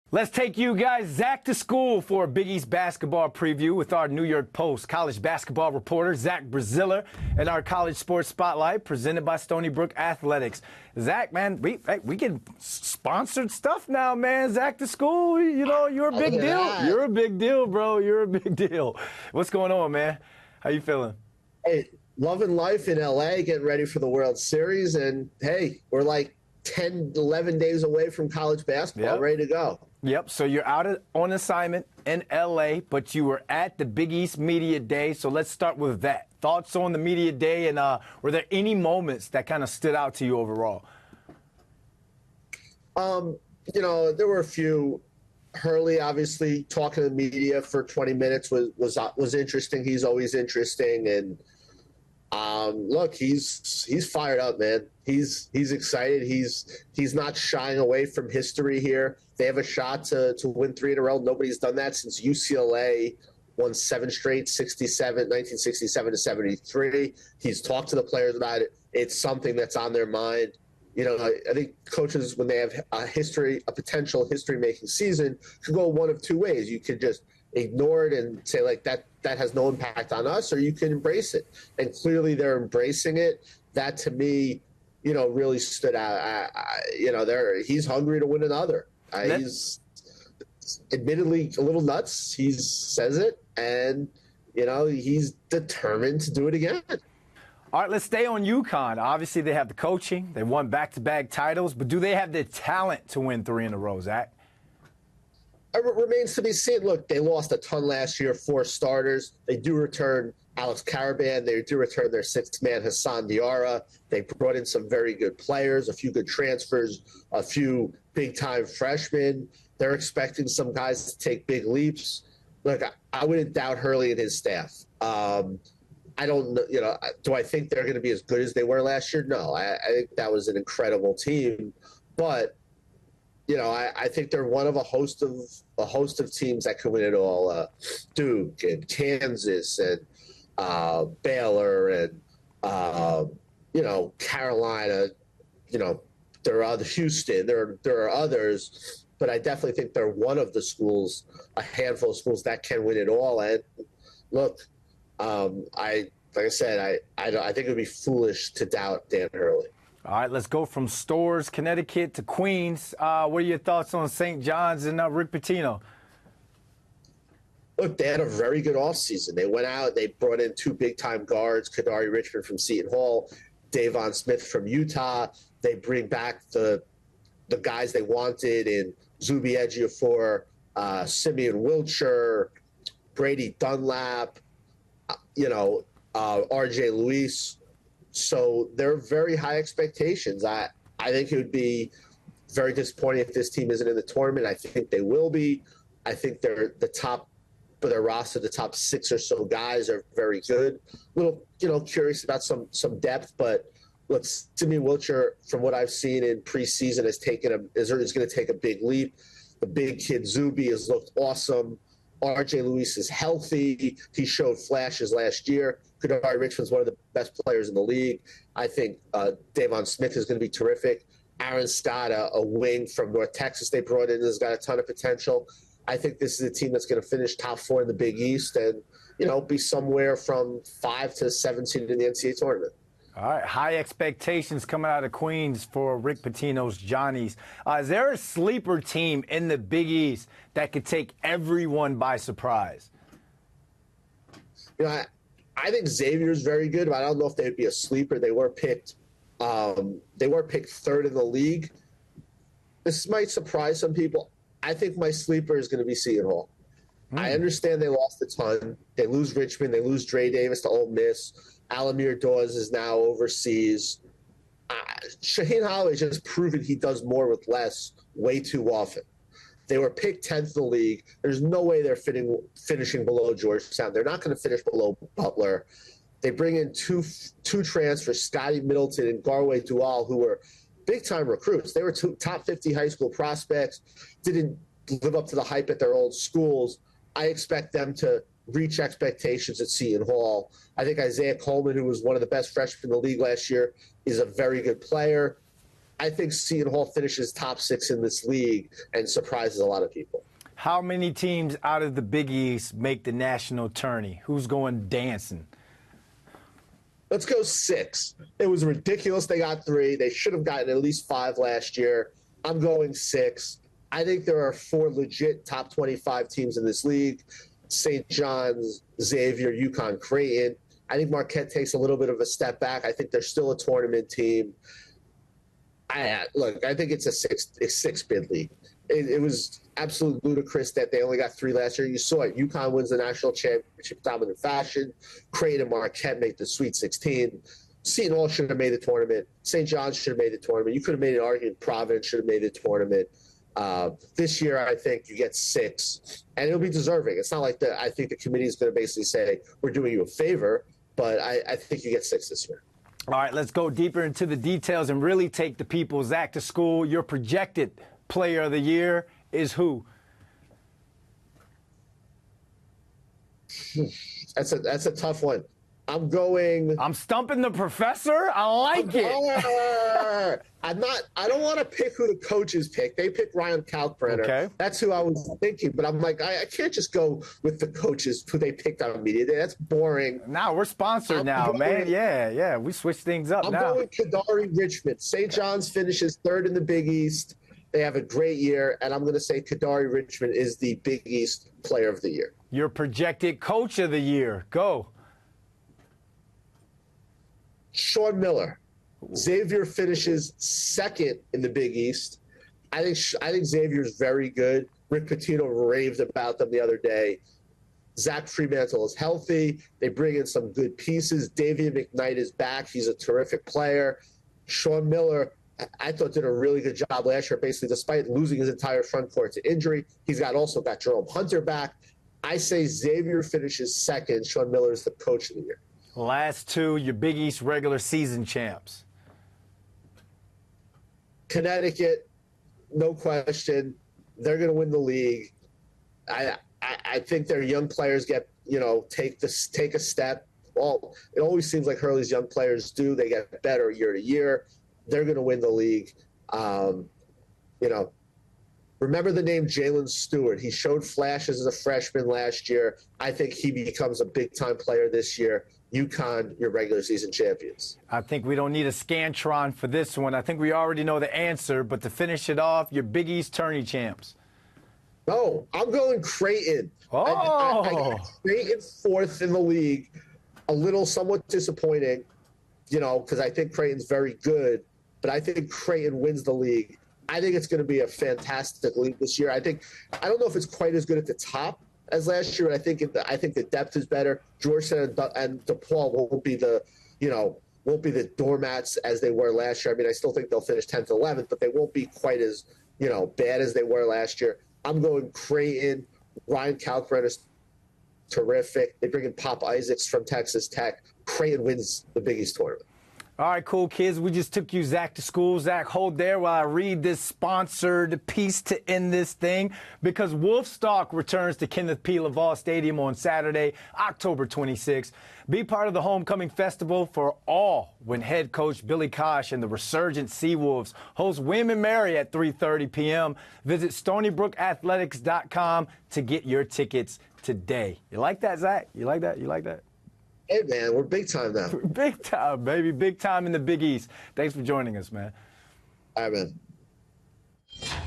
Let's take you guys, Zach, to school for a Big East basketball preview with our New York Post college basketball reporter, Zach Braziller, and our college sports spotlight presented by Stony Brook Athletics. Zach, man, we get sponsored stuff now, man. Zach to school, you're a big deal. You're a big deal, bro. You're a big deal. What's going on, man? How you feeling? Hey, loving life in LA, getting ready for the World Series, and hey, we're like 10, 11 days away from college basketball, ready to go. Yep, so you're out on assignment in L.A., but you were at the Big East Media Day, so let's start with that. Thoughts on the Media Day, and were there any moments that kind of stood out to you overall? There were a few. Hurley, obviously, talking to the media for 20 minutes was interesting. He's always interesting, and look, he's fired up, man. He's excited. He's not shying away from history here. They have a shot to win 3 in a row. Nobody's done that since UCLA won 7 straight, 1967 to 73. He's talked to the players about it. It's something that's on their mind. I think coaches, when they have a potential history-making season, could go one of two ways. You could just ignore it and say, like, that has no impact on us, or you can embrace it. And clearly they're embracing it. That, to me, really stood out. He's hungry to win another. He's admittedly a little nuts. He says it, and, he's determined to do it again. All right, let's stay on UConn. Obviously, they have the coaching. They won back-to-back titles, but do they have the talent to win 3 in a row, Zach? It remains to be seen. Look, they lost a ton last year, 4 starters. They do return Alex Caravan. They do return their 6th man, Hassan Diarra. They brought in some very good players, a few good transfers, a few big-time freshmen. They're expecting some guys to take big leaps. Look, I wouldn't doubt Hurley and his staff. I don't know, do I think they're going to be as good as they were last year? No, I think that was an incredible team. But, I think they're one of a host of teams that can win it all. Duke and Kansas and Baylor and, Carolina, there are other Houston. There are others. But I definitely think they're one of the schools, a handful of schools that can win it all. And look, like I said, I think it would be foolish to doubt Dan Hurley. All right, let's go from Storrs, Connecticut to Queens. What are your thoughts on St. John's and Rick Pitino? Look, they had a very good offseason. They went out, they brought in 2 big-time guards, Kadari Richmond from Seton Hall, Davon Smith from Utah. They bring back the guys they wanted in Zuby Ejiofor, Simeon Wiltshire, Brady Dunlap, RJ Luis. So they're very high expectations. I think it would be very disappointing if this team isn't in the tournament. I think they will be. I think they're the top, for their roster, the top 6 or so guys are very good. A little, curious about some depth, but look, Simeon Wiltshire, from what I've seen in preseason, is going to take a big leap. The big kid Zuby has looked awesome. RJ Luis is healthy. He showed flashes last year. Kadari Richmond's one of the best players in the league. I think Davon Smith is going to be terrific. Aaron Scott, a wing from North Texas they brought in, has got a ton of potential. I think this is a team that's going to finish top 4 in the Big East and, be somewhere from 5 to 7 seed in the NCAA tournament. All right, high expectations coming out of Queens for Rick Pitino's Johnnies. Is there a sleeper team in the Big East that could take everyone by surprise? I think Xavier's very good, but I don't know if they would be a sleeper. They were picked 3rd in the league. This might surprise some people. I think my sleeper is going to be Seton Hall. I understand they lost a ton. They lose Richmond. They lose Dre Davis to Ole Miss. Alamir Dawes is now overseas. Shaheen Holloway has just proven he does more with less way too often. They were picked 10th in the league. There's no way they're finishing below Georgetown. They're not going to finish below Butler. They bring in two transfers, Scotty Middleton and Garway Dual, who were big-time recruits. They were 2 top 50 high school prospects, didn't live up to the hype at their old schools. I expect them to reach expectations at Seton Hall. I think Isaiah Coleman, who was one of the best freshmen in the league last year, is a very good player. I think Seton Hall finishes top 6 in this league and surprises a lot of people. How many teams out of the Big East make the national tourney? Who's going dancing? Let's go 6. It was ridiculous they got 3. They should have gotten at least 5 last year. I'm going 6. I think there are 4 legit top 25 teams in this league. St. John's, Xavier, UConn, Creighton. I think Marquette takes a little bit of a step back. I think they're still a tournament team. I think it's a six bid league. It was absolutely ludicrous that they only got 3 last year. You saw it. UConn wins the national championship dominant fashion. Creighton and Marquette make the Sweet 16. Seton Hall should have made the tournament. St. John's should have made the tournament. You could have made an argument Providence should have made the tournament. This year, I think you get 6, and it'll be deserving. It's not like I think the committee is going to basically say, we're doing you a favor, but I think you get 6 this year. All right, let's go deeper into the details and really take the people, Zach, to school. Your projected player of the year is who? That's a tough one. I'm stumping the professor. I like it. I don't want to pick who the coaches pick. They pick Ryan Kalkbrenner. Okay. That's who I was thinking. But I'm like, I can't just go with the coaches who they picked on media day. That's boring. Now we're sponsored man. Yeah. We switch things up now. I'm going Kadari Richmond. St. John's finishes 3rd in the Big East. They have a great year. And I'm going to say Kadari Richmond is the Big East player of the year. Your projected coach of the year. Go. Sean Miller. Xavier finishes 2nd in the Big East. I think Xavier's very good. Rick Pitino raved about them the other day. Zach Fremantle is healthy. They bring in some good pieces. Davian McKnight is back. He's a terrific player. Sean Miller, I thought, did a really good job last year, basically, despite losing his entire front court to injury. He's also got Jerome Hunter back. I say Xavier finishes 2nd. Sean Miller is the coach of the year. Last 2, your Big East regular season champs. Connecticut, no question. They're going to win the league. I think their young players take a step. Well, it always seems like Hurley's young players do. They get better year to year. They're going to win the league. Remember the name Jalen Stewart. He showed flashes as a freshman last year. I think he becomes a big-time player this year. UConn, your regular season champions. I think we don't need a Scantron for this one. I think we already know the answer, but to finish it off, your Big East tourney champs. No, I'm going Creighton. Oh. I got Creighton 4th in the league. A little somewhat disappointing, because I think Creighton's very good, but I think Creighton wins the league. I think it's going to be a fantastic league this year. I don't know if it's quite as good at the top as last year, but I think the depth is better. Georgetown and DePaul won't be the doormats as they were last year. I mean, I still think they'll finish 10th, 11th, but they won't be quite as bad as they were last year. I'm going Creighton. Ryan Kalkbrenner is terrific. They bring in Pop Isaacs from Texas Tech. Creighton wins the Big East tournament. All right, cool, kids. We just took you, Zach, to school. Zach, hold there while I read this sponsored piece to end this thing, because Wolfstalk returns to Kenneth P. Laval Stadium on Saturday, October 26th. Be part of the homecoming festival for all when head coach Billy Kosh and the resurgent Seawolves host William and Mary at 3:30 p.m. Visit StonyBrookAthletics.com to get your tickets today. You like that, Zach? You like that? You like that? Hey, man, we're big time now. Big time, baby. Big time in the Big East. Thanks for joining us, man. All right, man.